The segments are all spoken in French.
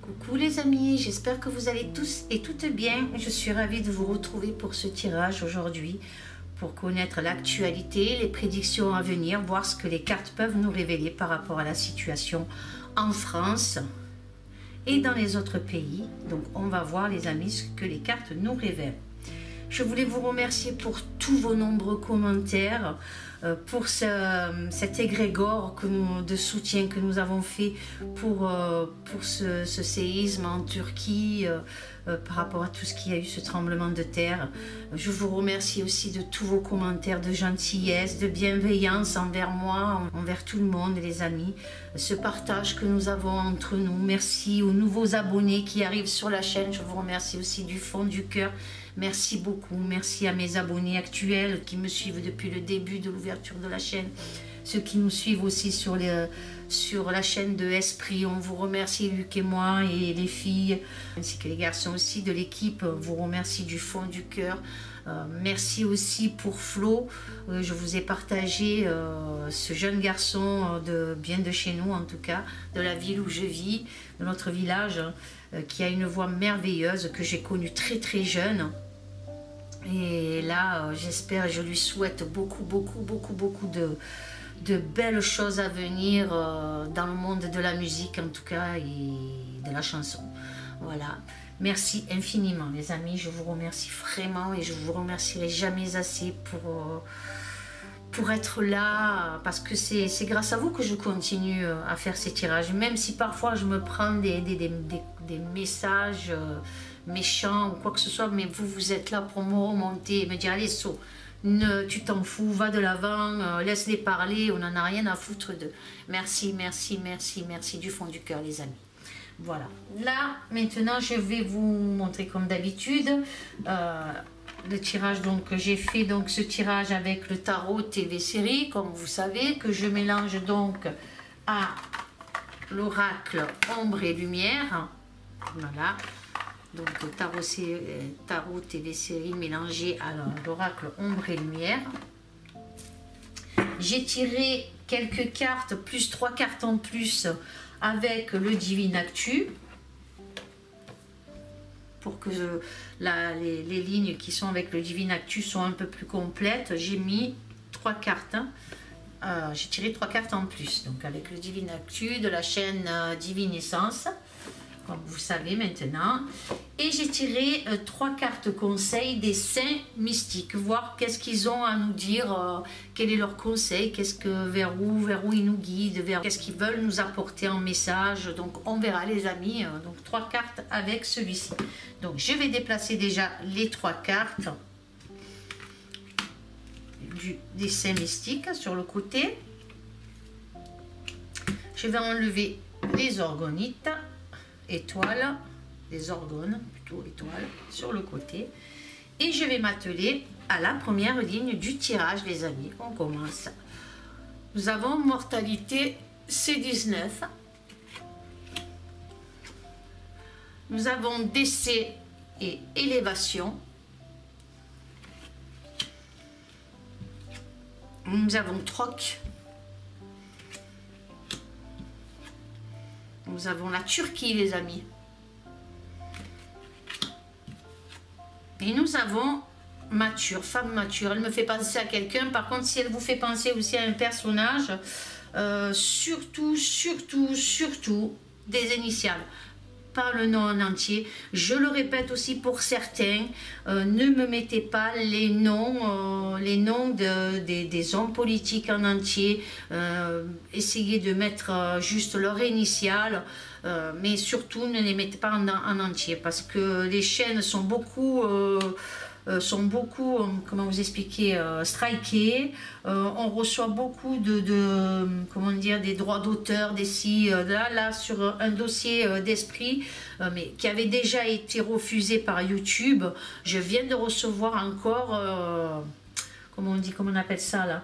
Coucou les amis, j'espère que vous allez tous et toutes bien. Je suis ravie de vous retrouver pour ce tirage aujourd'hui, pour connaître l'actualité, les prédictions à venir, voir ce que les cartes peuvent nous révéler par rapport à la situation en France et dans les autres pays. Donc on va voir les amis ce que les cartes nous révèlent. Je voulais vous remercier pour tous vos nombreux commentaires, pour cet égrégore de soutien que nous avons fait pour ce séisme en Turquie, par rapport à tout ce qu'il y a eu, ce tremblement de terre. Je vous remercie aussi de tous vos commentaires de gentillesse, de bienveillance envers moi, envers tout le monde, les amis. Ce partage que nous avons entre nous. Merci aux nouveaux abonnés qui arrivent sur la chaîne. Je vous remercie aussi du fond du cœur. Merci beaucoup, merci à mes abonnés actuels qui me suivent depuis le début de l'ouverture de la chaîne, ceux qui nous suivent aussi sur la chaîne de Esprit. On vous remercie, Luc et moi, et les filles, ainsi que les garçons aussi de l'équipe. On vous remercie du fond du cœur. Merci aussi pour Flo. Je vous ai partagé ce jeune garçon bien de chez nous, en tout cas, de la ville où je vis, de notre village, qui a une voix merveilleuse que j'ai connue très très jeune. Et là, j'espère, je lui souhaite beaucoup de belles choses à venir dans le monde de la musique, en tout cas, et de la chanson. Voilà. Merci infiniment, les amis. Je vous remercie vraiment et je vous remercierai jamais assez pour être là, parce que c'est grâce à vous que je continue à faire ces tirages, même si parfois je me prends des messages méchants ou quoi que ce soit, mais vous êtes là pour me remonter et me dire allez So, tu t'en fous, va de l'avant, laisse-les parler, on n'en a rien à foutre d'eux. Merci, merci, merci, merci du fond du cœur, les amis. Voilà, là maintenant je vais vous montrer comme d'habitude le tirage donc, que j'ai fait, donc ce tirage avec le tarot TV série, comme vous savez, que je mélange donc à l'oracle ombre et lumière. Voilà, donc tarot TV série mélangé à l'oracle ombre et lumière. J'ai tiré quelques cartes, plus 3 cartes en plus avec le Divine Actu, pour que les lignes qui sont avec le Divine Actu soient un peu plus complètes. J'ai mis 3 cartes, j'ai tiré 3 cartes en plus, donc avec le Divine Actu de la chaîne Divine Essence, comme vous savez maintenant. Et j'ai tiré 3 cartes conseils des saints mystiques, voir qu'est-ce qu'ils ont à nous dire, quel est leur conseil, vers où ils nous guident, qu'est-ce qu'ils veulent nous apporter en message. Donc on verra, les amis. Donc 3 cartes avec celui-ci. Donc je vais déplacer déjà les 3 cartes des saints mystiques sur le côté. Je vais enlever les orgonites, étoiles, les orgones, plutôt étoiles, sur le côté. Et je vais m'atteler à la première ligne du tirage, les amis. On commence. Nous avons mortalité C19. Nous avons décès et élévation. Nous avons troc. Nous avons la Turquie, les amis. Et nous avons mature, femme mature. Elle me fait penser à quelqu'un. Par contre, si elle vous fait penser aussi à un personnage, surtout des initiales. Pas le nom en entier. Je le répète aussi pour certains, ne me mettez pas les noms des hommes politiques en entier. Essayez de mettre juste leur initiale, mais surtout ne les mettez pas en entier, parce que les chaînes sont beaucoup comment vous expliquer, strikés. On reçoit beaucoup comment dire, des droits d'auteur, là sur un dossier d'Esprit, mais qui avait déjà été refusé par YouTube. Je viens de recevoir encore, comment on appelle ça là,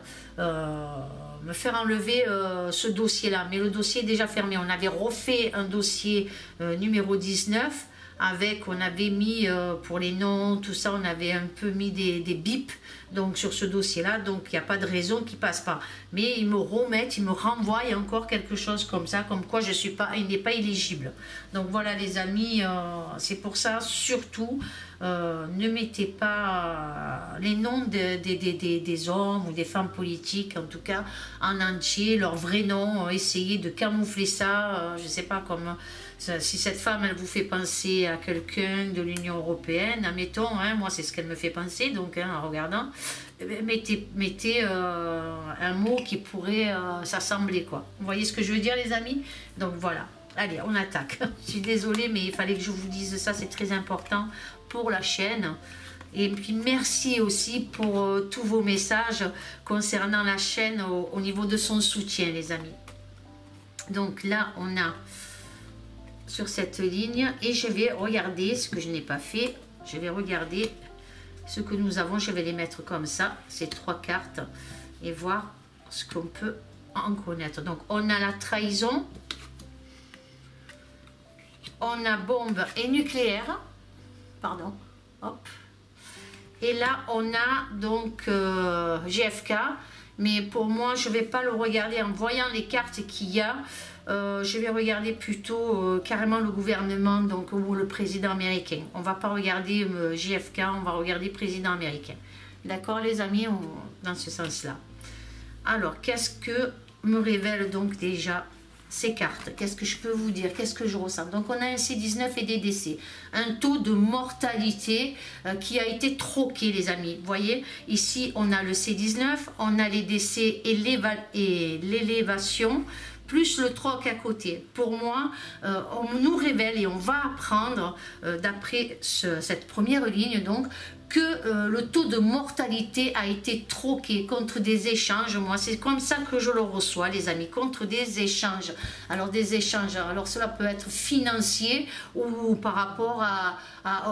me faire enlever ce dossier là, mais le dossier est déjà fermé. On avait refait un dossier numéro 19 avec, on avait mis pour les noms, tout ça, on avait un peu mis des bips donc sur ce dossier-là, donc il n'y a pas de raison qu'il ne passe pas. Mais ils me remettent, ils me renvoient encore quelque chose comme ça, comme quoi je suis pas, il n'est pas éligible. Donc voilà les amis, c'est pour ça, surtout, ne mettez pas les noms des hommes ou des femmes politiques, en tout cas en entier, leur vrai nom, essayez de camoufler ça, je ne sais pas comment... Si cette femme, elle vous fait penser à quelqu'un de l'Union Européenne, admettons, hein, moi c'est ce qu'elle me fait penser, donc hein, en regardant, mettez un mot qui pourrait s'assembler, quoi. Vous voyez ce que je veux dire, les amis? Donc voilà, allez, on attaque. Je suis désolée, mais il fallait que je vous dise ça, c'est très important pour la chaîne. Et puis merci aussi pour tous vos messages concernant la chaîne au niveau de son soutien, les amis. Donc là, on a... sur cette ligne et je vais regarder ce que je n'ai pas fait, je vais regarder ce que nous avons, je vais les mettre comme ça, ces 3 cartes et voir ce qu'on peut en connaître. Donc on a la trahison, on a bombe et nucléaire, pardon, hop, et là on a donc GFK, mais pour moi je vais pas le regarder en voyant les cartes qu'il y a. Je vais regarder plutôt carrément le gouvernement, donc, ou le président américain. On ne va pas regarder JFK, on va regarder président américain. D'accord les amis, dans ce sens-là. Alors, qu'est-ce que me révèlent donc déjà ces cartes? Qu'est-ce que je peux vous dire? Qu'est-ce que je ressens? Donc, on a un C19 et des décès. Un taux de mortalité qui a été troqué, les amis. Vous voyez, ici, on a le C19, on a les décès et l'élévation, plus le troc à côté. Pour moi, on nous révèle et on va apprendre, d'après cette première ligne, donc, que le taux de mortalité a été troqué contre des échanges. Moi, c'est comme ça que je le reçois, les amis, contre des échanges. Alors, des échanges, alors cela peut être financier ou par rapport à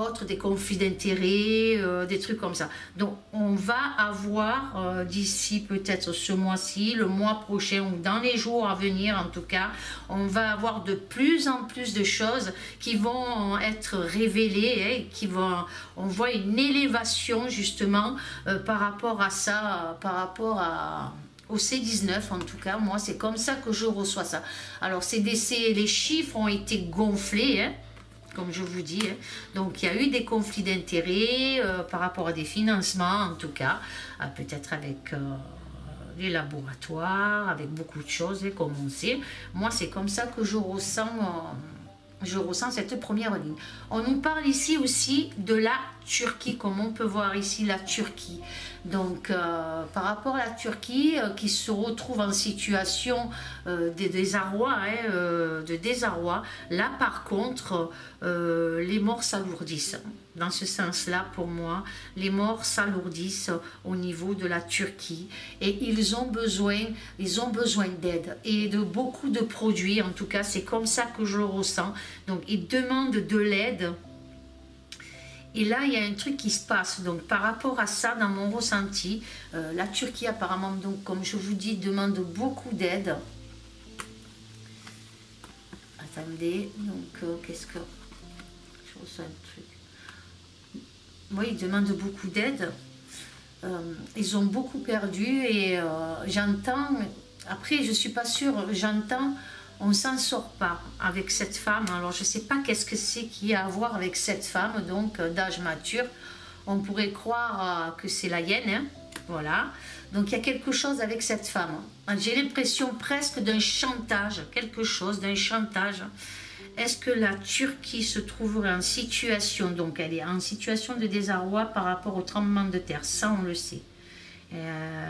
autres, des conflits d'intérêts, des trucs comme ça. Donc, on va avoir d'ici peut-être ce mois-ci, le mois prochain ou dans les jours à venir, en tout cas, on va avoir de plus en plus de choses qui vont être révélées, hein, qui vont, on voit une élévation justement par rapport à ça, par rapport au C19 en tout cas. Moi c'est comme ça que je reçois ça. Alors ces décès, les chiffres ont été gonflés, hein, comme je vous dis, hein. Donc il y a eu des conflits d'intérêts par rapport à des financements en tout cas, peut-être avec les laboratoires, avec beaucoup de choses, hein, comme on sait. Moi c'est comme ça que je ressens cette première ligne. On nous parle ici aussi de la Turquie, comme on peut voir ici la Turquie. Donc par rapport à la Turquie qui se retrouve en situation de désarroi, hein, là par contre les morts s'alourdissent. Dans ce sens-là, pour moi, les morts s'alourdissent au niveau de la Turquie et ils ont besoin d'aide et de beaucoup de produits. En tout cas, c'est comme ça que je le ressens. Donc, ils demandent de l'aide. Et là, il y a un truc qui se passe. Donc, par rapport à ça, dans mon ressenti, la Turquie, apparemment, donc, comme je vous dis, demande beaucoup d'aide. Attendez, donc, qu'est-ce que... Je ressens un truc. Oui, ils demandent beaucoup d'aide. Ils ont beaucoup perdu et j'entends... Après, je ne suis pas sûre, j'entends... On ne s'en sort pas avec cette femme. Alors, je ne sais pas qu'est-ce que c'est qu'il y a à voir avec cette femme, donc d'âge mature. On pourrait croire que c'est la hyène, hein, voilà. Donc, il y a quelque chose avec cette femme. J'ai l'impression presque d'un chantage, quelque chose d'un chantage. Est-ce que la Turquie se trouverait en situation, donc elle est en situation de désarroi par rapport au tremblement de terre? Ça, on le sait.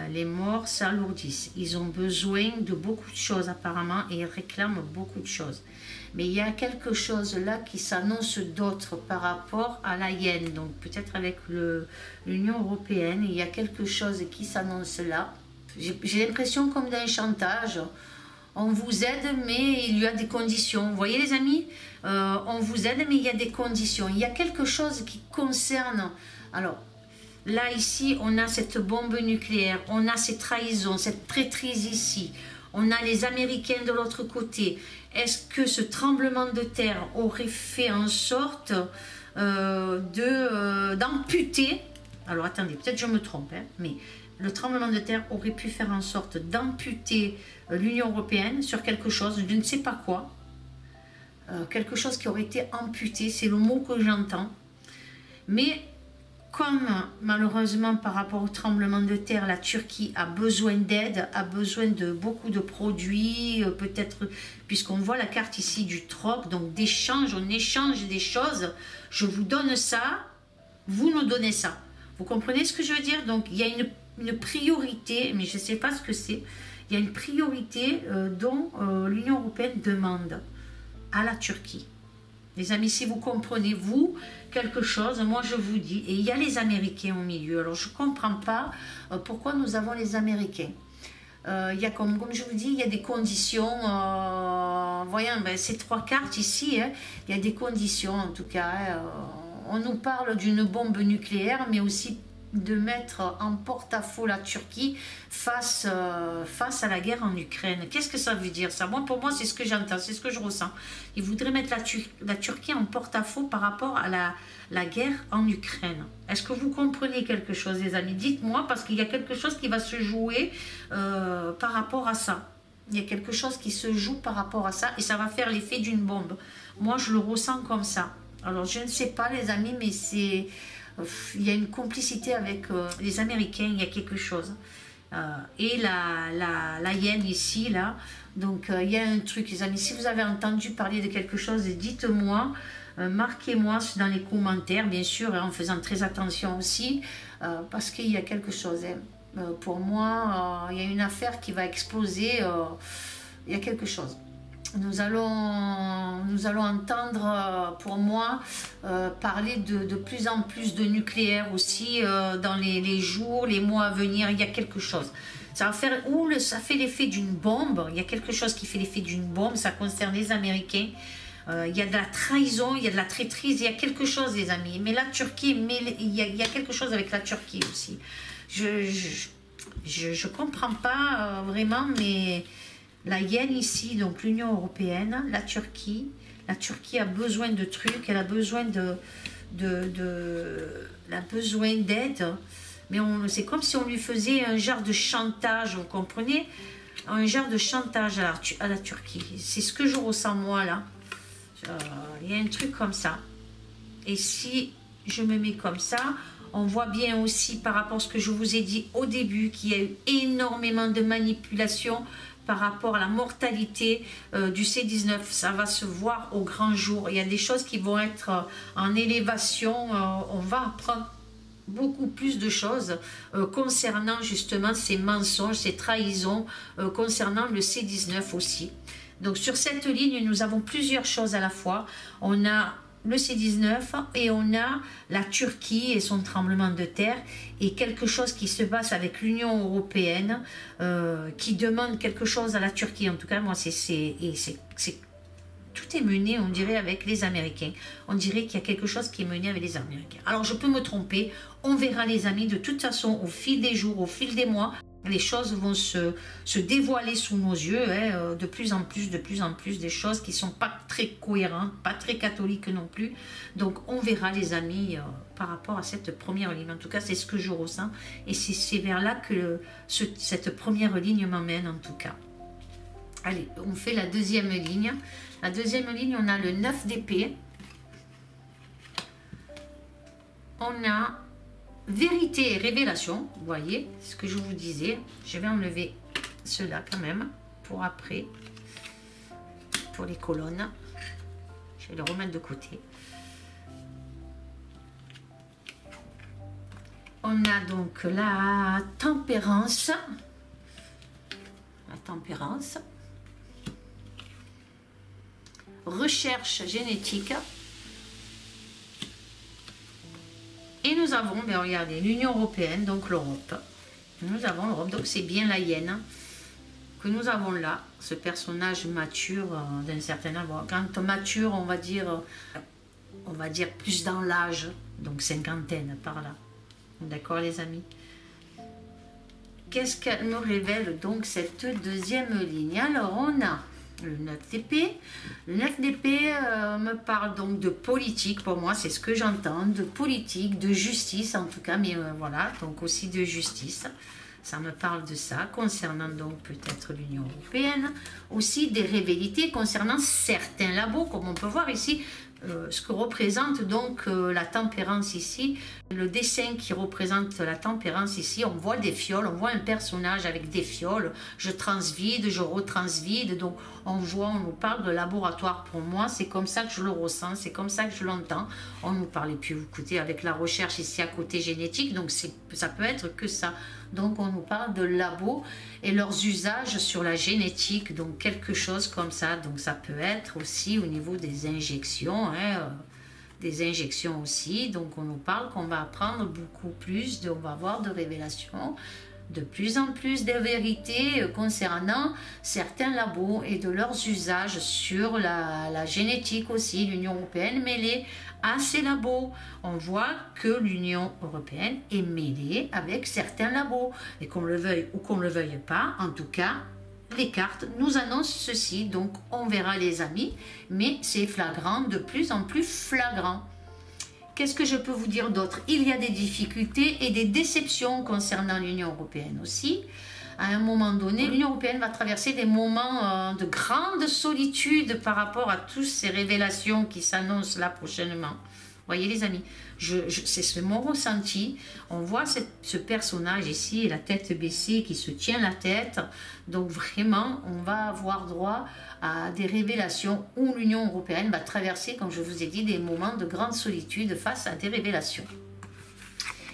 Les morts s'alourdissent. Ils ont besoin de beaucoup de choses apparemment et ils réclament beaucoup de choses. Mais il y a quelque chose là qui s'annonce d'autre par rapport à la hyène. Donc peut-être avec l'Union Européenne, il y a quelque chose qui s'annonce là. J'ai l'impression comme d'un chantage. On vous aide mais il y a des conditions. Vous voyez les amis, on vous aide mais il y a des conditions. Il y a quelque chose qui concerne... Alors, là, ici, on a cette bombe nucléaire, on a ces trahisons, cette traîtrise ici. On a les Américains de l'autre côté. Est-ce que ce tremblement de terre aurait fait en sorte d'amputer, alors attendez, peut-être je me trompe, hein, mais le tremblement de terre aurait pu faire en sorte d'amputer l'Union européenne sur quelque chose, je ne sais pas quoi, quelque chose qui aurait été amputé, c'est le mot que j'entends. Mais comme malheureusement par rapport au tremblement de terre, la Turquie a besoin d'aide, a besoin de beaucoup de produits, peut-être, puisqu'on voit la carte ici du troc, donc d'échange, on échange des choses, je vous donne ça, vous nous donnez ça. Vous comprenez ce que je veux dire? Donc il y a une priorité, mais je ne sais pas ce que c'est, il y a une priorité dont l'Union européenne demande à la Turquie. Les amis, si vous comprenez, vous, quelque chose, moi je vous dis, et il y a les Américains au milieu, alors je ne comprends pas pourquoi nous avons les Américains. Il y a comme je vous dis, il y a des conditions, voyons, ben, ces trois cartes ici, hein, il y a des conditions en tout cas. On nous parle d'une bombe nucléaire, mais aussi de mettre en porte-à-faux la Turquie face à la guerre en Ukraine. Qu'est-ce que ça veut dire ça? Moi, pour moi, c'est ce que j'entends, c'est ce que je ressens. Ils voudraient mettre la Turquie en porte-à-faux par rapport à la guerre en Ukraine. Est-ce que vous comprenez quelque chose, les amis? Dites-moi, parce qu'il y a quelque chose qui va se jouer par rapport à ça. Il y a quelque chose qui se joue par rapport à ça et ça va faire l'effet d'une bombe. Moi, je le ressens comme ça. Alors, je ne sais pas, les amis, mais c'est... Il y a une complicité avec les Américains, il y a quelque chose. Et la hyène ici, là. Donc, il y a un truc, les amis. Si vous avez entendu parler de quelque chose, dites-moi, marquez-moi dans les commentaires, bien sûr, en faisant très attention aussi, parce qu'il y a quelque chose. Hein. Pour moi, il y a une affaire qui va exploser. Il y a quelque chose. Nous allons entendre, pour moi, parler de plus en plus de nucléaire aussi dans les jours, les mois à venir. Il y a quelque chose. Ça va faire, ça fait l'effet d'une bombe. Il y a quelque chose qui fait l'effet d'une bombe. Ça concerne les Américains. Il y a de la trahison, il y a de la traîtrise. Il y a quelque chose, les amis. Mais la Turquie, il y a quelque chose avec la Turquie aussi. Je comprends pas vraiment, mais... La hyène ici, donc l'Union européenne, la Turquie a besoin de trucs, elle a besoin d'aide, mais c'est comme si on lui faisait un genre de chantage, vous comprenez? Un genre de chantage à la Turquie. C'est ce que je ressens moi là. Il y a un truc comme ça. Et si je me mets comme ça, on voit bien aussi par rapport à ce que je vous ai dit au début, qu'il y a eu énormément de manipulations par rapport à la mortalité du C19, ça va se voir au grand jour. Il y a des choses qui vont être en élévation, on va apprendre beaucoup plus de choses concernant justement ces mensonges, ces trahisons, concernant le C19 aussi. Donc sur cette ligne, nous avons plusieurs choses à la fois. On a le C19 et on a la Turquie et son tremblement de terre et quelque chose qui se passe avec l'Union européenne qui demande quelque chose à la Turquie. En tout cas, moi, tout est mené, on dirait, avec les Américains. On dirait qu'il y a quelque chose qui est mené avec les Américains. Alors, je peux me tromper. On verra, les amis. De toute façon, au fil des jours, au fil des mois, les choses vont se dévoiler sous nos yeux, hein, de plus en plus, des choses qui ne sont pas très cohérentes, pas très catholiques non plus. Donc, on verra, les amis, par rapport à cette première ligne. En tout cas, c'est ce que je ressens. Et c'est vers là que cette première ligne m'emmène, en tout cas. Allez, on fait la deuxième ligne. La deuxième ligne, on a le 9 d'épée. On a vérité et révélation. Vous voyez ce que je vous disais. Je vais enlever cela quand même pour après, pour les colonnes. Je vais le remettre de côté. On a donc la tempérance. La tempérance. Recherche génétique. Et nous avons, bien regardez, l'Union européenne, donc l'Europe. Nous avons l'Europe, donc c'est bien la hyène que nous avons là, ce personnage mature d'un certain âge. Quand mature, on va dire plus dans l'âge, donc cinquantaine par là. D'accord, les amis? qu'est-ce qu'elle me révèle donc cette deuxième ligne? Alors on a le 9 d'épée. Le 9 d'épée me parle donc de politique, pour moi c'est ce que j'entends, de politique, de justice en tout cas, mais voilà, donc aussi de justice. Ça me parle de ça, concernant donc peut-être l'Union européenne, aussi des révélités concernant certains labos, comme on peut voir ici, ce que représente donc la tempérance ici, le dessin qui représente la tempérance ici, on voit des fioles, on voit un personnage avec des fioles, je transvide, je retransvide, donc on nous parle de laboratoire pour moi, c'est comme ça que je le ressens, c'est comme ça que je l'entends, on nous parle, et puis vous écoutez avec la recherche ici à côté génétique, donc ça peut être que ça, donc on nous parle de labo et leurs usages sur la génétique, donc quelque chose comme ça, donc ça peut être aussi au niveau des injections, des injections aussi, donc on nous parle qu'on va apprendre beaucoup plus, on va avoir de révélations, de plus en plus de vérités concernant certains labos et de leurs usages sur la génétique aussi, l'Union européenne mêlée à ces labos. On voit que l'Union européenne est mêlée avec certains labos, et qu'on le veuille ou qu'on ne le veuille pas, en tout cas, les cartes nous annoncent ceci, donc on verra les amis, mais c'est flagrant, de plus en plus flagrant. Qu'est-ce que je peux vous dire d'autre? Il y a des difficultés et des déceptions concernant l'Union européenne aussi. À un moment donné, l'Union européenne va traverser des moments de grande solitude par rapport à toutes ces révélations qui s'annoncent là prochainement. Voyez les amis, c'est mon ressenti. On voit ce personnage ici, la tête baissée, qui se tient la tête. Donc vraiment, on va avoir droit à des révélations où l'Union européenne va traverser, comme je vous ai dit, des moments de grande solitude face à des révélations.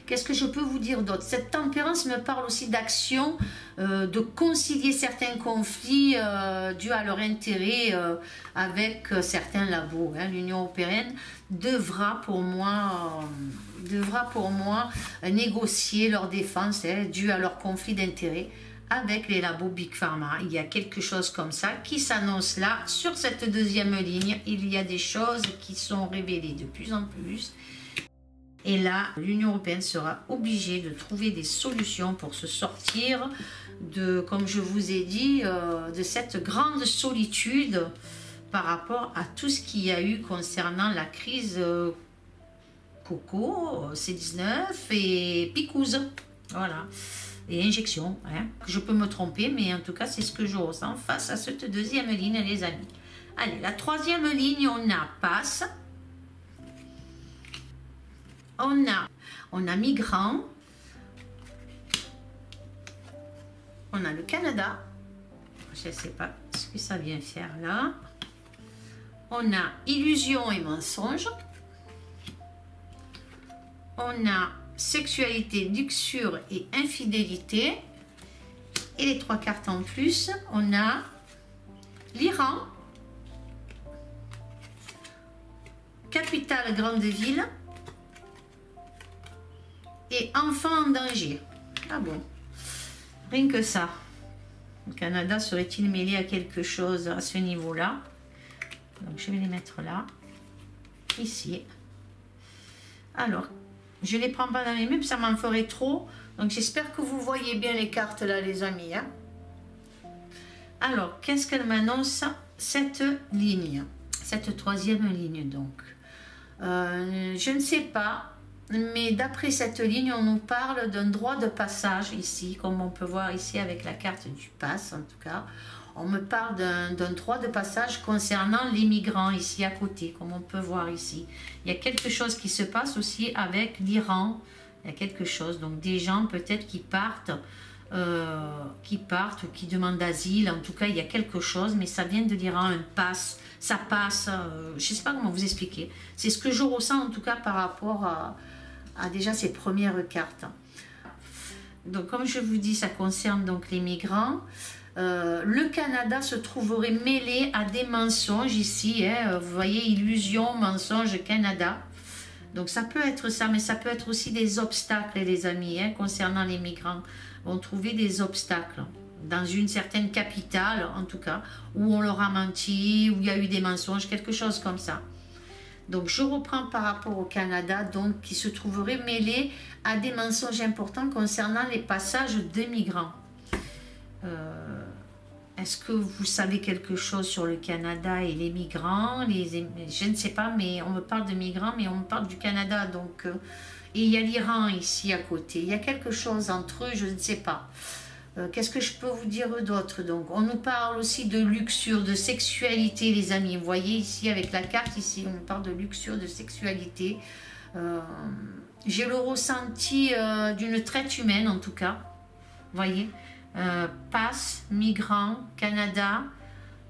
Qu'est-ce que je peux vous dire d'autre? Cette tempérance me parle aussi d'action, de concilier certains conflits dus à leur intérêt avec certains labos. L'Union européenne devra pour moi négocier leur défense due à leur conflit d'intérêt avec les labos Big Pharma. Il y a quelque chose comme ça qui s'annonce là sur cette deuxième ligne. Il y a des choses qui sont révélées de plus en plus. Et là, l'Union européenne sera obligée de trouver des solutions pour se sortir de, comme je vous ai dit, de cette grande solitude par rapport à tout ce qu'il y a eu concernant la crise Coco, C19 et Picouse. Voilà. Et injection. Je peux me tromper, mais en tout cas, c'est ce que je ressens face à cette deuxième ligne, les amis. Allez, la troisième ligne, on a passe. On a migrant, on a le Canada, je ne sais pas ce que ça vient faire là, on a illusion et mensonge, on a sexualité, luxure et infidélité, et les trois cartes en plus, on a l'Iran, capitale grande ville, et enfant en danger. Ah bon, rien que ça. Le Canada serait-il mêlé à quelque chose à ce niveau-là? Donc je vais les mettre là, ici. Alors, je les prends pas dans les mains, ça m'en ferait trop. Donc j'espère que vous voyez bien les cartes là, les amis. Alors, qu'est-ce qu'elle m'annonce cette ligne? Cette troisième ligne donc. Je ne sais pas. Mais d'après cette ligne, on nous parle d'un droit de passage ici, comme on peut voir ici avec la carte du pass en tout cas. On me parle d'un droit de passage concernant les migrants ici à côté, comme on peut voir ici. Il y a quelque chose qui se passe aussi avec l'Iran. Il y a quelque chose, donc des gens peut-être qui partent ou qui demandent d'asile. En tout cas, il y a quelque chose, mais ça vient de l'Iran, un pass. Ça passe, je ne sais pas comment vous expliquer. C'est ce que je ressens en tout cas par rapport à déjà ces premières cartes. Donc comme je vous dis, ça concerne donc les migrants. Le Canada se trouverait mêlé à des mensonges ici. Vous voyez, illusion, mensonge, Canada. Donc ça peut être ça, mais ça peut être aussi des obstacles, les amis, concernant les migrants. Vont trouver des obstacles dans une certaine capitale, en tout cas, où on leur a menti, où il y a eu des mensonges, quelque chose comme ça. Donc je reprends par rapport au Canada, donc qui se trouverait mêlé à des mensonges importants concernant les passages de migrants. Est-ce que vous savez quelque chose sur le Canada et les migrants? Je ne sais pas, mais on me parle de migrants, mais on me parle du Canada. Donc, et il y a l'Iran ici à côté. Il y a quelque chose entre eux, je ne sais pas. Qu'est-ce que je peux vous dire d'autre? Donc, on nous parle aussi de luxure, de sexualité, les amis. Vous voyez ici avec la carte, ici, on nous parle de luxure, de sexualité. J'ai le ressenti d'une traite humaine, en tout cas. Vous voyez, passe, migrants, Canada.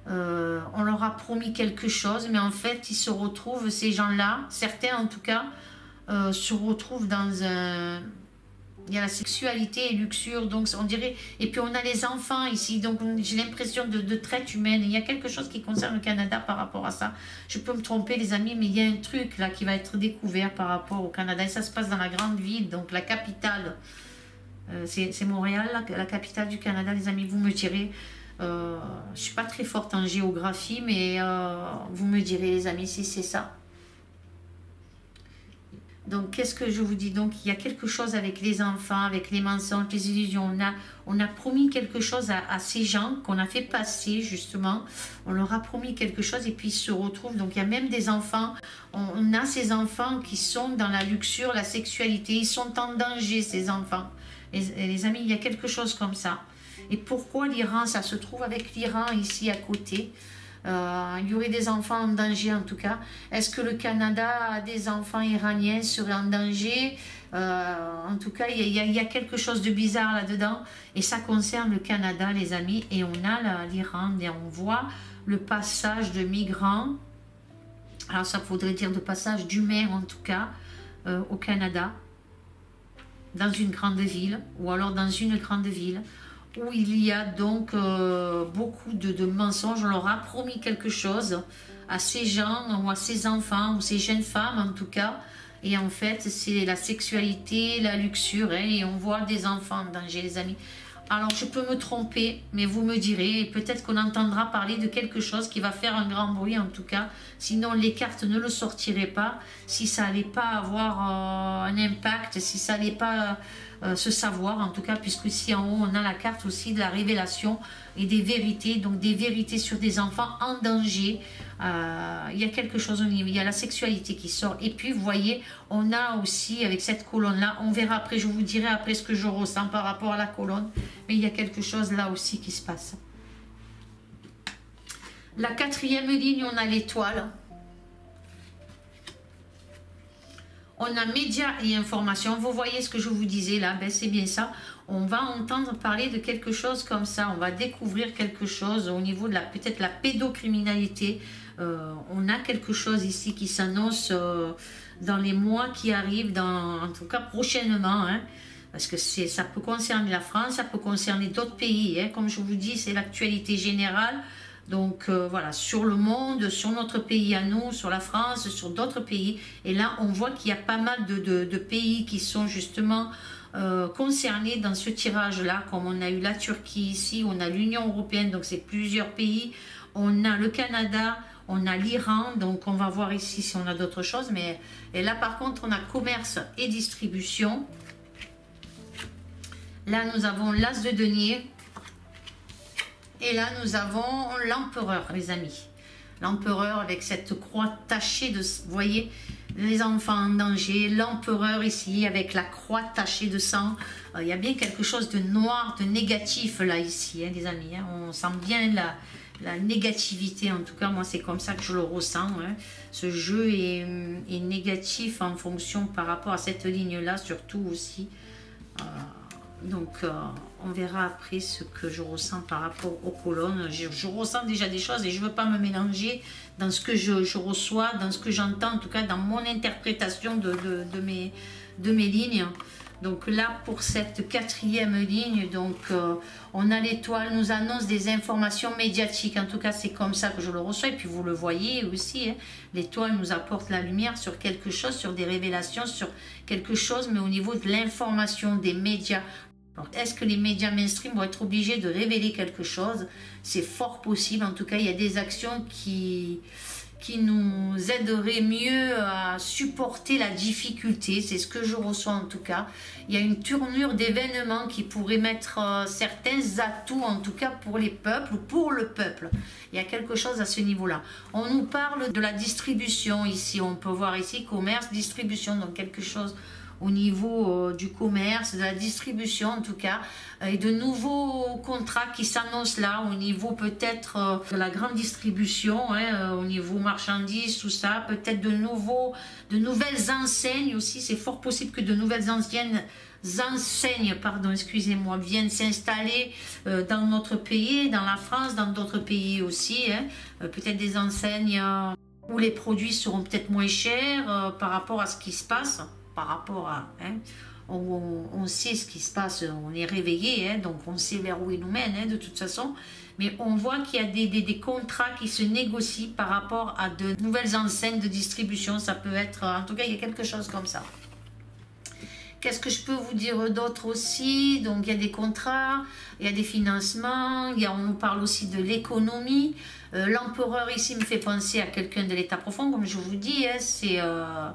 On leur a promis quelque chose, mais en fait, ils se retrouvent, ces gens-là, certains en tout cas, se retrouvent dans un... Il y a la sexualité et luxure, donc on dirait... Et puis on a les enfants ici, donc j'ai l'impression de traite humaine. Il y a quelque chose qui concerne le Canada par rapport à ça. Je peux me tromper les amis, mais il y a un truc là qui va être découvert par rapport au Canada. Et ça se passe dans la grande ville, donc la capitale. C'est Montréal, la capitale du Canada, les amis. Vous me direz... je ne suis pas très forte en géographie, mais vous me direz les amis si c'est ça. Donc, qu'est-ce que je vous dis? Donc, il y a quelque chose avec les enfants, avec les mensonges, les illusions. On a promis quelque chose à ces gens qu'on a fait passer, justement. On leur a promis quelque chose et puis ils se retrouvent. Donc, il y a même des enfants. On a ces enfants qui sont dans la luxure, la sexualité. Ils sont en danger, ces enfants. Les amis, il y a quelque chose comme ça. Et pourquoi l'Iran? Ça se trouve avec l'Iran ici à côté. Il y aurait des enfants en danger en tout cas. Est-ce que le Canada a des enfants iraniens seraient en danger? En tout cas, il y a quelque chose de bizarre là-dedans. Et ça concerne le Canada, les amis. Et on a l'Iran. Et on voit le passage de migrants. Alors ça voudrait dire de passage d'humains en tout cas au Canada. Dans une grande ville. Ou alors dans une grande ville. Où il y a donc beaucoup de mensonges. On leur a promis quelque chose à ces gens ou à ces enfants ou ces jeunes femmes en tout cas. Et en fait, c'est la sexualité, la luxure. Hein, et on voit des enfants en danger, les amis. Alors, je peux me tromper, mais vous me direz. Et peut-être qu'on entendra parler de quelque chose qui va faire un grand bruit en tout cas. Sinon, les cartes ne le sortiraient pas. Si ça n'allait pas avoir un impact, si ça n'allait pas... se savoir en tout cas, puisque ici en haut on a la carte aussi de la révélation et des vérités, donc des vérités sur des enfants en danger. Il y a quelque chose au niveau, il y a la sexualité qui sort et puis vous voyez on a aussi avec cette colonne là, on verra après, je vous dirai après ce que je ressens par rapport à la colonne, mais il y a quelque chose là aussi qui se passe. La quatrième ligne, on a l'étoile. On a médias et informations. Vous voyez ce que je vous disais là, ben c'est bien ça. On va entendre parler de quelque chose comme ça. On va découvrir quelque chose au niveau de peut-être la pédocriminalité. On a quelque chose ici qui s'annonce dans les mois qui arrivent, en tout cas prochainement. Hein, parce que ça peut concerner la France, ça peut concerner d'autres pays. Hein, comme je vous dis, c'est l'actualité générale. Donc voilà, sur le monde, sur notre pays à nous, sur la France, sur d'autres pays. Et là, on voit qu'il y a pas mal de pays qui sont justement concernés dans ce tirage-là. Comme on a eu la Turquie ici, on a l'Union européenne, donc c'est plusieurs pays. On a le Canada, on a l'Iran, donc on va voir ici si on a d'autres choses. Et là, par contre, on a commerce et distribution. Là, nous avons l'As de denier. Et là, nous avons l'empereur, les amis. L'empereur avec cette croix tachée de... Vous voyez, les enfants en danger. L'empereur ici avec la croix tachée de sang. Il y a bien quelque chose de noir, de négatif là, ici, hein, les amis. Hein. On sent bien la négativité. En tout cas, moi, c'est comme ça que je le ressens. Hein. Ce jeu est négatif en fonction par rapport à cette ligne-là, surtout aussi. Donc, on verra après ce que je ressens par rapport aux colonnes. Je ressens déjà des choses et je ne veux pas me mélanger dans ce que je reçois, dans ce que j'entends, en tout cas dans mon interprétation de mes lignes. Donc là, pour cette quatrième ligne, donc, on a l'étoile, nous annonce des informations médiatiques. En tout cas, c'est comme ça que je le reçois. Et puis, vous le voyez aussi, hein, l'étoile nous apporte la lumière sur quelque chose, sur des révélations, sur quelque chose, mais au niveau de l'information des médias. Est-ce que les médias mainstream vont être obligés de révéler quelque chose? C'est fort possible. En tout cas, il y a des actions qui qui nous aiderait mieux à supporter la difficulté. C'est ce que je reçois en tout cas. Il y a une tournure d'événements qui pourrait mettre certains atouts, en tout cas pour les peuples ou pour le peuple. Il y a quelque chose à ce niveau-là. On nous parle de la distribution ici. On peut voir ici commerce, distribution, donc quelque chose au niveau du commerce, de la distribution en tout cas, et de nouveaux contrats qui s'annoncent là, au niveau peut-être de la grande distribution, hein, au niveau marchandises, tout ça, peut-être de nouvelles enseignes aussi. C'est fort possible que de nouvelles enseignes, pardon, excusez-moi, viennent s'installer dans notre pays, dans la France, dans d'autres pays aussi, hein, peut-être des enseignes où les produits seront peut-être moins chers par rapport à ce qui se passe. Par rapport à, hein, on sait ce qui se passe, on est réveillé, hein, donc on sait vers où il nous mène, hein, de toute façon, mais on voit qu'il y a des contrats qui se négocient par rapport à de nouvelles enseignes de distribution. Ça peut être, en tout cas il y a quelque chose comme ça. Qu'est-ce que je peux vous dire d'autre aussi? Donc il y a des contrats, il y a des financements, on nous parle aussi de l'économie. L'empereur ici me fait penser à quelqu'un de l'état profond, comme je vous dis, hein,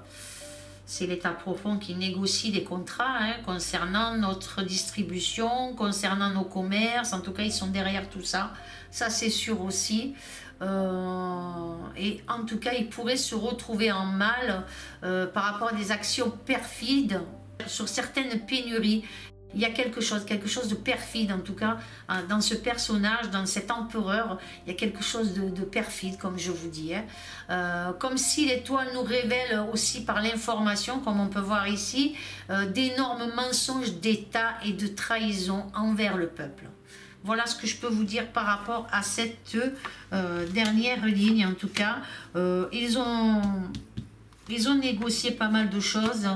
c'est l'état profond qui négocie des contrats, hein, concernant notre distribution, concernant nos commerces. En tout cas, ils sont derrière tout ça. Ça, c'est sûr aussi. Et en tout cas, ils pourraient se retrouver en mal par rapport à des actions perfides sur certaines pénuries. Il y a quelque chose de perfide en tout cas dans ce personnage, dans cet empereur. Il y a quelque chose de perfide, comme je vous dis, hein. Comme si l'étoile nous révèle aussi par l'information, comme on peut voir ici, d'énormes mensonges d'État et de trahison envers le peuple. Voilà ce que je peux vous dire par rapport à cette dernière ligne. En tout cas, ils ont négocié pas mal de choses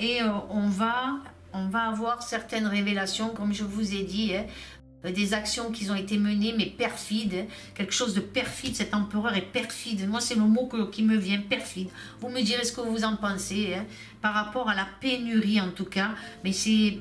et on va avoir certaines révélations, comme je vous ai dit, hein, des actions qui ont été menées, mais perfides, hein, quelque chose de perfide. Cet empereur est perfide. Moi, c'est le mot qui me vient, perfide. Vous me direz ce que vous en pensez, hein, par rapport à la pénurie en tout cas. Mais c'est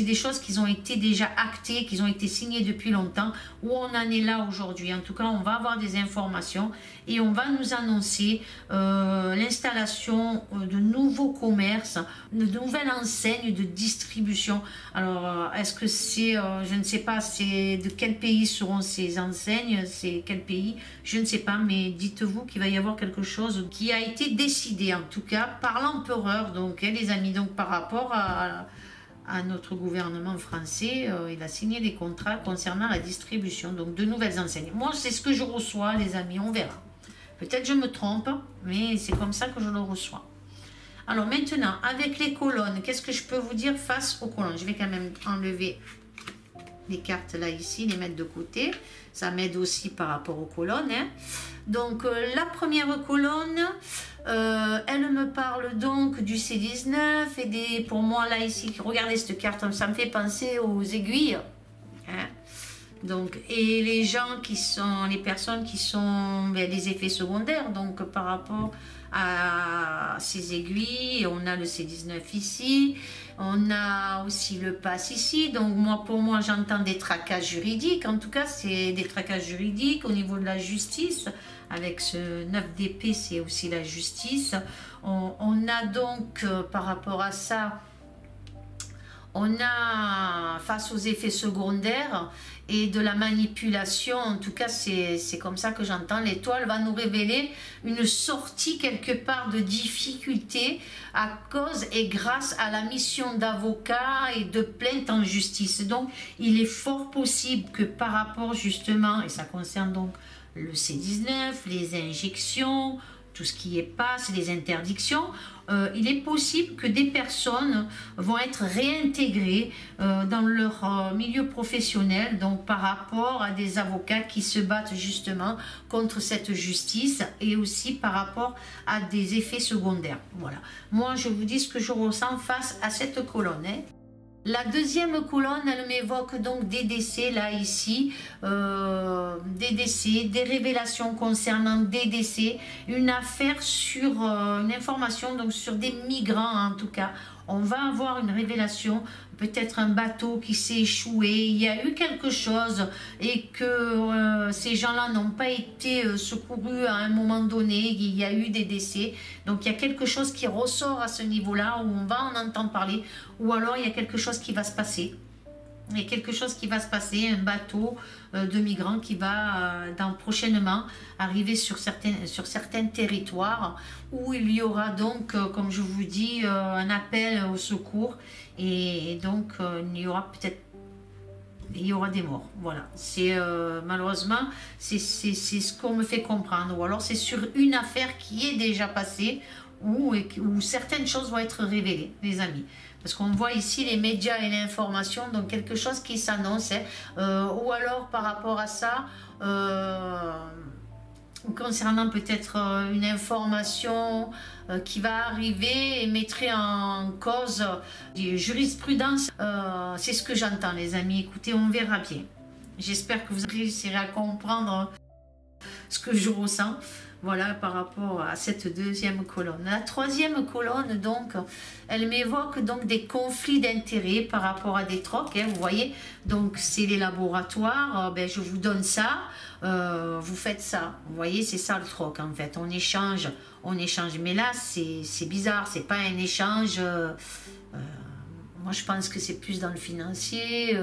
des choses qui ont été déjà actées, qui ont été signées depuis longtemps. Où on en est là aujourd'hui? En tout cas, on va avoir des informations et on va nous annoncer l'installation de nouveaux commerces, de nouvelles enseignes de distribution. Alors, est-ce que c'est, je ne sais pas, c'est de quel pays seront ces enseignes, c'est quel pays, je ne sais pas, mais dites-vous qu'il va y avoir quelque chose qui a été décidé, en tout cas, par l'empereur, donc, hein, les amis, donc par rapport à notre gouvernement français, il a signé des contrats concernant la distribution, donc de nouvelles enseignes. Moi, c'est ce que je reçois, les amis, on verra. Peut-être je me trompe, mais c'est comme ça que je le reçois. Alors maintenant, avec les colonnes, qu'est-ce que je peux vous dire face aux colonnes? Je vais quand même enlever les cartes là, ici, les mettre de côté. Ça m'aide aussi par rapport aux colonnes, hein. Donc, la première colonne, elle me parle donc du C19 et pour moi, là, ici, regardez cette carte, ça me fait penser aux aiguilles, hein. Donc, et les gens qui sont, les personnes qui sont les effets secondaires, donc par rapport à ces aiguilles, on a le C19 ici, on a aussi le pass ici. Donc moi, pour moi, j'entends des tracages juridiques, en tout cas c'est des tracages juridiques au niveau de la justice. Avec ce 9 d'épée, c'est aussi la justice. On a donc par rapport à ça, on a face aux effets secondaires et de la manipulation, en tout cas c'est comme ça que j'entends, l'étoile va nous révéler une sortie quelque part de difficulté à cause et grâce à la mission d'avocat et de plainte en justice. Donc il est fort possible que par rapport justement, et ça concerne donc le C19, les injections, tout ce qui est passe, les interdictions, il est possible que des personnes vont être réintégrées dans leur milieu professionnel, donc par rapport à des avocats qui se battent justement contre cette justice et aussi par rapport à des effets secondaires. Voilà. Moi, je vous dis ce que je ressens face à cette colonne, hein. La deuxième colonne, elle m'évoque donc des décès, là, ici, des décès, des révélations concernant des décès, une affaire sur, une information donc sur des migrants, en tout cas. On va avoir une révélation, peut-être un bateau qui s'est échoué, il y a eu quelque chose et que ces gens-là n'ont pas été secourus à un moment donné, il y a eu des décès. Donc il y a quelque chose qui ressort à ce niveau-là où on va en entendre parler, ou alors il y a quelque chose qui va se passer. Il y a quelque chose qui va se passer, un bateau de migrants qui va prochainement arriver sur certains territoires où il y aura donc, comme je vous dis, un appel au secours et donc il y aura peut-être des morts. Voilà, c'est malheureusement c'est ce qu'on me fait comprendre, ou alors c'est sur une affaire qui est déjà passée où certaines choses vont être révélées, les amis. Parce qu'on voit ici les médias et l'information, donc quelque chose qui s'annonce, ou alors par rapport à ça, concernant peut-être une information qui va arriver et mettrait en cause des jurisprudences. C'est ce que j'entends, les amis. Écoutez, on verra bien. J'espère que vous réussirez à comprendre ce que je ressens. Voilà, par rapport à cette deuxième colonne. La troisième colonne, donc, elle m'évoque donc des conflits d'intérêts par rapport à des trocs, hein, vous voyez. Donc, c'est les laboratoires, ben, je vous donne ça, vous faites ça. Vous voyez, c'est ça le troc, en fait. On échange. Mais là, c'est bizarre, c'est pas un échange... moi, je pense que c'est plus dans le financier.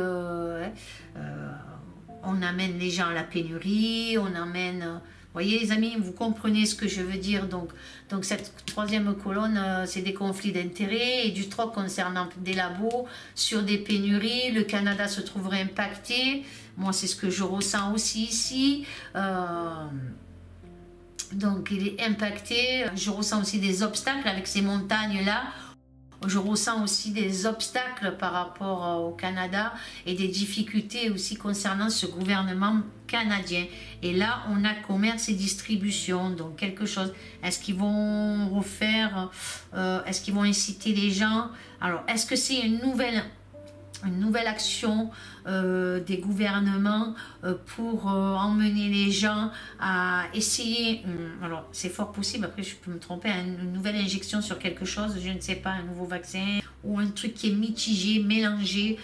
On amène les gens à la pénurie, on amène... Vous voyez les amis, vous comprenez ce que je veux dire. Donc cette troisième colonne, c'est des conflits d'intérêts et du troc concernant des labos sur des pénuries. Le Canada se trouverait impacté. Moi, c'est ce que je ressens aussi ici. Donc il est impacté. Je ressens aussi des obstacles avec ces montagnes-là. Je ressens aussi des obstacles par rapport au Canada et des difficultés aussi concernant ce gouvernement canadien. Et là, on a commerce et distribution, donc quelque chose. Est-ce qu'ils vont refaire, est-ce qu'ils vont inciter les gens? Alors, est-ce que c'est une nouvelle action des gouvernements pour emmener les gens à essayer, alors c'est fort possible, après je peux me tromper, une nouvelle injection sur quelque chose, je ne sais pas, un nouveau vaccin ou un truc qui est mitigé, mélangé,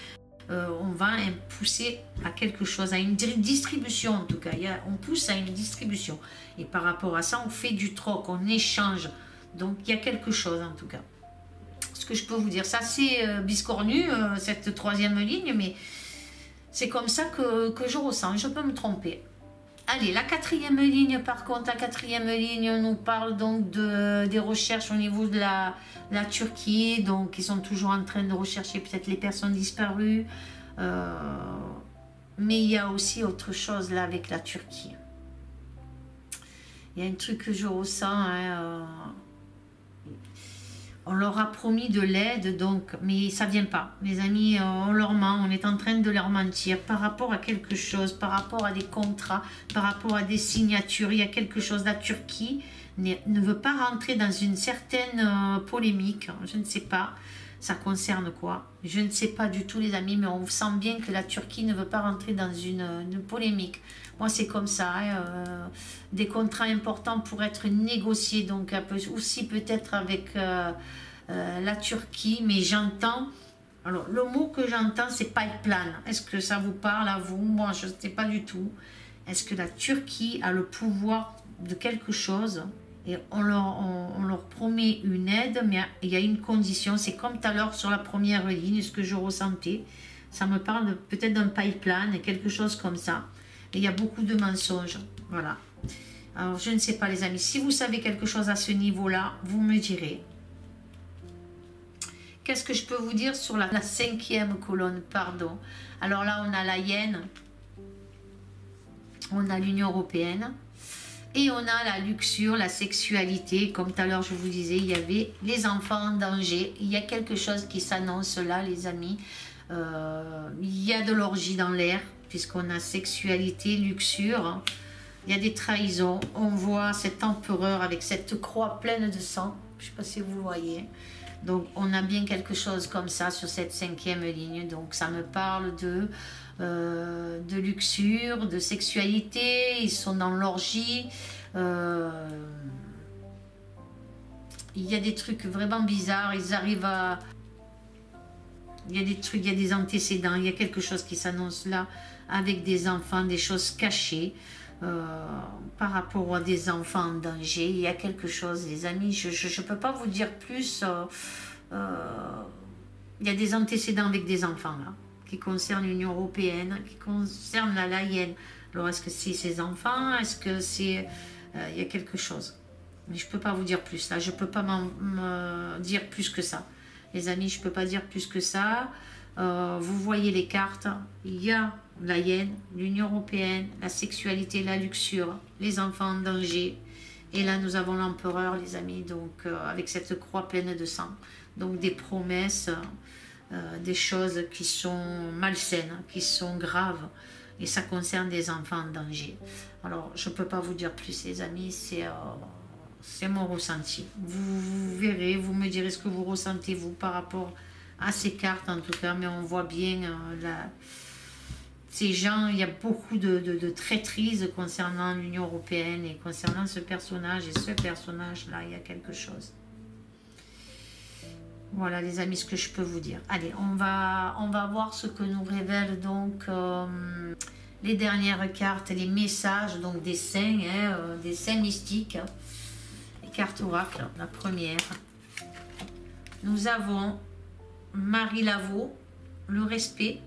on va pousser à quelque chose, à une distribution en tout cas, on pousse à une distribution et par rapport à ça on fait du troc, on échange, donc il y a quelque chose en tout cas. Ce que je peux vous dire, ça c'est biscornu, cette troisième ligne, mais c'est comme ça que je ressens, je peux me tromper. Allez, la quatrième ligne, par contre, la quatrième ligne nous parle donc des recherches au niveau de la Turquie, donc ils sont toujours en train de rechercher peut-être les personnes disparues, mais il y a aussi autre chose là avec la Turquie. Il y a un truc que je ressens, hein, on leur a promis de l'aide, donc, mais ça ne vient pas. Les amis, on leur ment, on est en train de leur mentir par rapport à quelque chose, par rapport à des contrats, par rapport à des signatures. Il y a quelque chose. La Turquie ne veut pas rentrer dans une certaine polémique. Je ne sais pas. Ça concerne quoi? Je ne sais pas du tout, les amis, mais on sent bien que la Turquie ne veut pas rentrer dans une polémique. Moi, c'est comme ça. Hein, des contrats importants pour être négociés, donc aussi peut-être avec la Turquie, mais j'entends... Alors, le mot que j'entends, c'est pipeline. Est-ce que ça vous parle à vous? Moi, je ne sais pas du tout. Est-ce que la Turquie a le pouvoir de quelque chose? Et on leur promet une aide, mais il y a une condition. C'est comme tout à l'heure sur la première ligne, ce que je ressentais. Ça me parle peut-être d'un pipeline, quelque chose comme ça. Et il y a beaucoup de mensonges. Voilà. Alors, je ne sais pas, les amis. Si vous savez quelque chose à ce niveau-là, vous me direz. Qu'est-ce que je peux vous dire sur la cinquième colonne? Pardon. Alors là, on a la Yenne. On a l'Union européenne. Et on a la luxure, la sexualité. Comme tout à l'heure, je vous disais, il y avait les enfants en danger. Il y a quelque chose qui s'annonce là, les amis. Il y a de l'orgie dans l'air, puisqu'on a sexualité, luxure. Il y a des trahisons. On voit cet empereur avec cette croix pleine de sang. Je ne sais pas si vous voyez. Donc, on a bien quelque chose comme ça sur cette cinquième ligne. Donc, ça me parle de luxure, de sexualité. Ils sont dans l'orgie. Il y a des trucs vraiment bizarres. Ils arrivent à Il y a des trucs, il y a des antécédents, il y a quelque chose qui s'annonce là avec des enfants, des choses cachées par rapport à des enfants en danger. Il y a quelque chose, les amis, je ne peux pas vous dire plus. Il y a des antécédents avec des enfants là, qui concernent l'Union européenne, qui concernent la Layenne. Alors est-ce que c'est ses enfants? Est-ce que c'est... il y a quelque chose. Mais je ne peux pas vous dire plus là, je ne peux pas me dire plus que ça. Les amis, je ne peux pas dire plus que ça. Vous voyez les cartes, il y a la hyène, l'Union européenne, la sexualité, la luxure, les enfants en danger. Et là, nous avons l'empereur, les amis, donc avec cette croix pleine de sang. Donc des promesses, des choses qui sont malsaines, qui sont graves. Et ça concerne des enfants en danger. Alors, je ne peux pas vous dire plus, les amis, c'est mon ressenti. Vous verrez, vous me direz ce que vous ressentez, vous, par rapport à ces cartes, en tout cas. Mais on voit bien ces gens, il y a beaucoup de traîtrises concernant l'Union européenne et concernant ce personnage. Et ce personnage-là, il y a quelque chose. Voilà, les amis, ce que je peux vous dire. Allez, on va voir ce que nous révèlent donc les dernières cartes, les messages donc des saints, des saints mystiques. Les cartes oracles, la première. Nous avons Marie Laveau, le respect.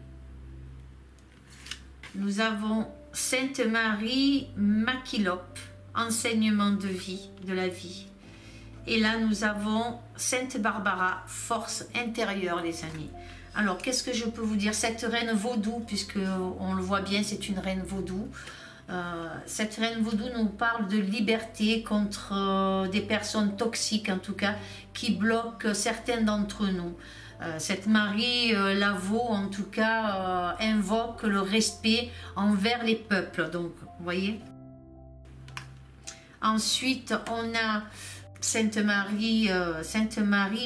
Nous avons Sainte Marie Maquilope, enseignement de vie, de la vie. Et là, nous avons Sainte Barbara, force intérieure, les amis. Alors, qu'est-ce que je peux vous dire? Cette reine vaudou, puisque on le voit bien, c'est une reine vaudou. Cette reine vaudou nous parle de liberté contre des personnes toxiques, en tout cas, qui bloquent certains d'entre nous. Cette Marie Laveau, en tout cas, invoque le respect envers les peuples. Donc, vous voyez. Ensuite, on a Sainte Marie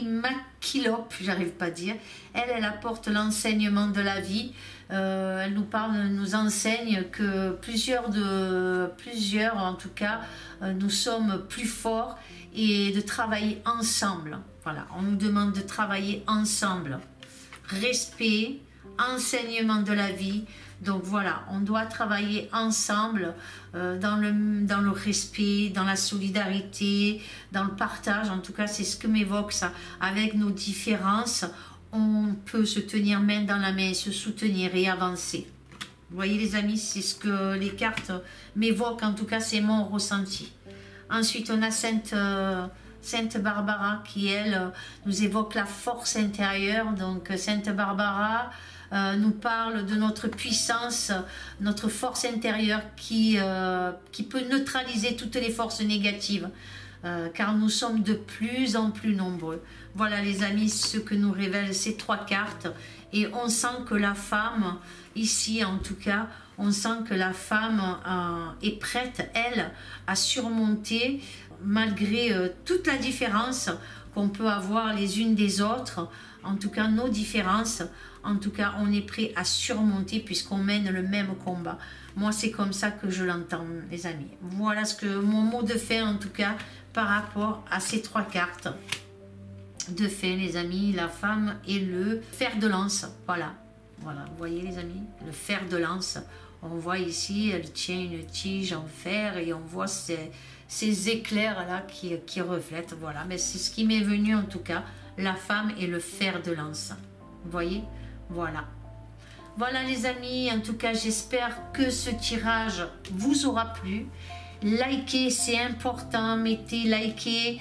Maquilope, j'arrive pas à dire. Elle apporte l'enseignement de la vie. Elle nous enseigne que plusieurs, en tout cas, nous sommes plus forts et de travailler ensemble. Voilà, on nous demande de travailler ensemble. Respect, enseignement de la vie. Donc voilà, on doit travailler ensemble dans le respect, dans la solidarité, dans le partage. En tout cas, c'est ce que m'évoque ça. Avec nos différences, on peut se tenir main dans la main, se soutenir et avancer. Vous voyez les amis, c'est ce que les cartes m'évoquent. En tout cas, c'est mon ressenti. Ensuite, on a Sainte Barbara qui, elle, nous évoque la force intérieure. Donc, Sainte Barbara nous parle de notre puissance, notre force intérieure qui peut neutraliser toutes les forces négatives, car nous sommes de plus en plus nombreux. Voilà les amis, ce que nous révèlent ces trois cartes. Et on sent que la femme, ici en tout cas, on sent que la femme est prête, elle, à surmonter, malgré toute la différence qu'on peut avoir les unes des autres, en tout cas nos différences, en tout cas on est prêt à surmonter puisqu'on mène le même combat. Moi c'est comme ça que je l'entends les amis. Voilà ce que mon mot de fin en tout cas par rapport à ces trois cartes de fin les amis, la femme et le fer de lance. Voilà, vous voyez les amis, le fer de lance. On voit ici, elle tient une tige en fer et on voit ces éclairs là qui reflètent. Voilà, mais c'est ce qui m'est venu en tout cas, la femme et le fer de lance. Vous voyez, voilà. Voilà les amis, en tout cas j'espère que ce tirage vous aura plu. Likez, c'est important, likez,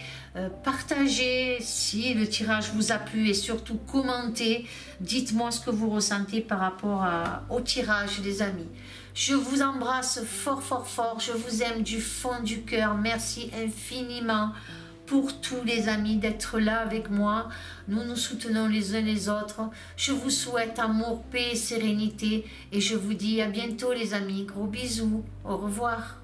partagez si le tirage vous a plu et surtout commentez. Dites-moi ce que vous ressentez par rapport au tirage les amis. Je vous embrasse fort fort fort, je vous aime du fond du cœur. Merci infiniment pour tous les amis d'être là avec moi. Nous nous soutenons les uns les autres. Je vous souhaite amour, paix et sérénité. Et je vous dis à bientôt les amis. Gros bisous. Au revoir.